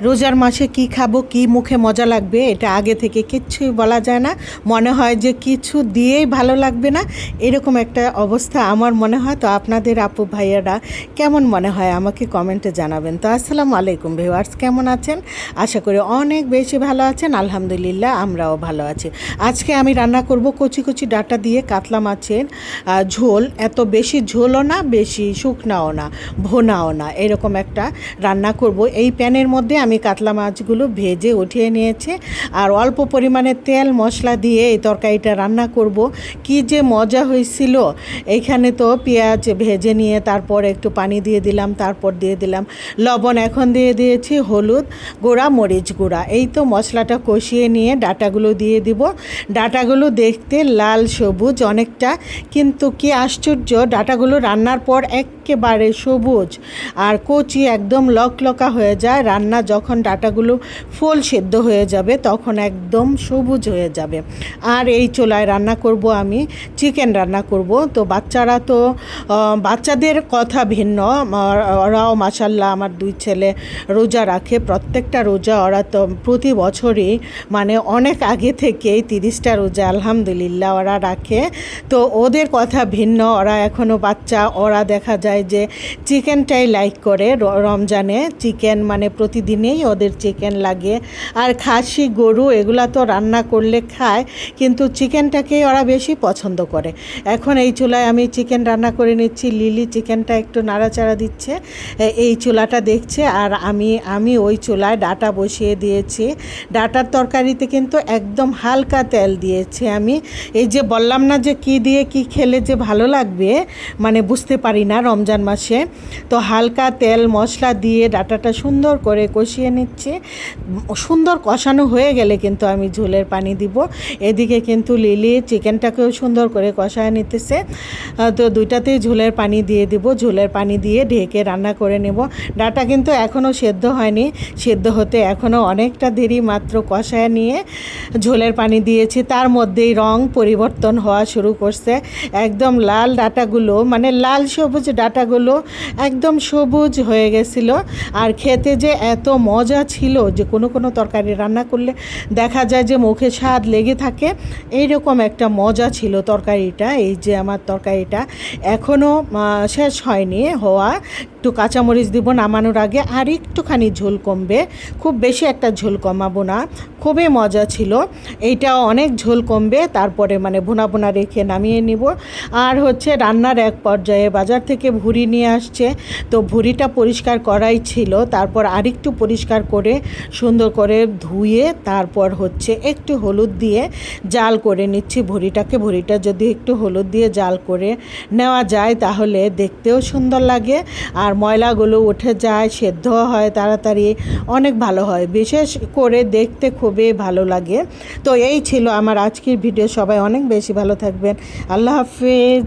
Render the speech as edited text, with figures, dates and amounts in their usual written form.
রোজার মাসে কি খাবো, কি মুখে মজা লাগবে, এটা আগে থেকে কিচ্ছুই বলা যায় না। মনে হয় যে কিছু দিয়েই ভালো লাগবে না, এরকম একটা অবস্থা আমার মনে হয়। তো আপনাদের আপু ভাইয়ারা কেমন মনে হয় আমাকে কমেন্টে জানাবেন। তো আসসালামু আলাইকুম ভিউয়ার্স, কেমন আছেন? আশা করি অনেক বেশি ভালো আছেন। আলহামদুলিল্লাহ আমরাও ভালো আছি। আজকে আমি রান্না করব কচি কচি ডাঁটা দিয়ে কাতলা মাছের ঝোল। এত বেশি ঝোলও না, বেশি শুকনাও না, ভোনাও না, এরকম একটা রান্না করব। এই প্যানের মধ্যে আমি কাতলা মাছগুলো ভেজে উঠিয়ে নিয়েছি, আর অল্প পরিমাণে তেল মশলা দিয়ে এই তরকারিটা রান্না করব। কি যে মজা হয়েছিল! এইখানে তো পেঁয়াজ ভেজে নিয়ে তারপর একটু পানি দিয়ে দিলাম, তারপর দিয়ে দিলাম লবণ, এখন দিয়ে দিয়েছি হলুদ গুঁড়া, মরিচ গুঁড়া। এই তো মশলাটা কষিয়ে নিয়ে ডাঁটাগুলো দিয়ে দিব। ডাঁটাগুলো দেখতে লাল সবুজ অনেকটা, কিন্তু কি আশ্চর্য, ডাঁটাগুলো রান্নার পর একেবারে সবুজ আর কচি, একদম লকলকা হয়ে যায়। রান্না যখন ডাঁটাগুলো ফুল সিদ্ধ হয়ে যাবে তখন একদম সবুজ হয়ে যাবে। আর এই চুলায় রান্না করব, আমি চিকেন রান্না করব। তো বাচ্চারা তো বাচ্চাদের কথা ভিন্ন, ওরাও মাশাল্লাহ আমার দুই ছেলে রোজা রাখে, প্রত্যেকটা রোজা ওরা তো প্রতি বছরই, মানে অনেক আগে থেকেই 30টা রোজা আলহামদুলিল্লাহ ওরা রাখে। তো ওদের কথা ভিন্ন, ওরা এখনও বাচ্চা, ওরা দেখা যায় যে চিকেনটাই লাইক করে। রমজানে চিকেন মানে প্রতিদিনেই ওদের চিকেন লাগে। আর খাসি, গরু এগুলা তো রান্না করলে খায়, কিন্তু চিকেনটাকেই ওরা বেশি পছন্দ করে। এখন এই চুলায় আমি চিকেন রান্না করে নিচ্ছি। লিলি চিকেনটা একটু নাড়াচাড়া দিচ্ছে, এই চুলাটা দেখছে, আর আমি ওই চুলায় ডাঁটা বসিয়ে দিয়েছি। ডাঁটার তরকারিতে কিন্তু একদম হালকা তেল দিয়েছি আমি। এই যে বললাম না যে কি দিয়ে কি খেলে যে ভালো লাগবে, মানে বুঝতে পারি না রমজান মাসে। তো হালকা তেল মশলা দিয়ে ডাঁটাটা সুন্দর করে কষিয়ে নিচ্ছি। সুন্দর কষানো হয়ে গেলে কিন্তু আমি ঝোলের পানি দিব। এদিকে কিন্তু লিলি চিকেনটাকেও সুন্দর করে কষায় নিতেছে। তো দুইটাতেই ঝোলের পানি দিয়ে দিব। ঝোলের পানি দিয়ে ঢেকে রান্না করে নেব। ডাঁটা কিন্তু এখনও সেদ্ধ হয়নি, সেদ্ধ হতে এখনও অনেকটা দেরি। মাত্র কষায় নিয়ে ঝোলের পানি দিয়েছি, তার মধ্যেই রং পরিবর্তন হওয়া শুরু করছে। একদম লাল ডাঁটাগুলো, মানে লাল সবুজ ডাঁটাগুলো একদম সবুজ হয়ে গেছিল। আর খেতে যে এত মজা ছিল যে কোনো তরকারি রান্না করলে দেখা যায় যে মুখে স্বাদ লেগে থাকে, এইরকম একটা মজা ছিল তরকারিটা। এই যে আমার তরকারিটা এখনও শেষ হয়নি হওয়া, একটু কাঁচামরিচ দিব নামানোর আগে, আর একটুখানি ঝোল কমবে, খুব বেশি একটা ঝোল কমাবো না। খুবই মজা ছিল। এইটাও অনেক ঝোল কমবে, তারপরে মানে ভুনা ভুনা রেখে নামিয়ে নিব। আর হচ্ছে রান্নার এক পর্যায়ে বাজার থেকে ভুঁড়ি নিয়ে আসছে, তো ভুঁড়িটা পরিষ্কার করাই ছিল। তারপর আরেকটু পরিষ্কার করে সুন্দর করে ধুয়ে তারপর হচ্ছে একটু হলুদ দিয়ে জাল করে নিচ্ছি ভুঁড়িটাকে। ভুঁড়িটা যদি একটু হলুদ দিয়ে জাল করে নেওয়া যায় তাহলে দেখতেও সুন্দর লাগে, আর ময়লাগুলো উঠে যায়, সেদ্ধ হয় তাড়াতাড়ি, অনেক ভালো হয়, বিশেষ করে দেখতে খুবই ভালো লাগে। তো এই ছিল আমার আজকের ভিডিও। সবাই অনেক বেশি ভালো থাকবেন। আল্লাহ হাফেজ।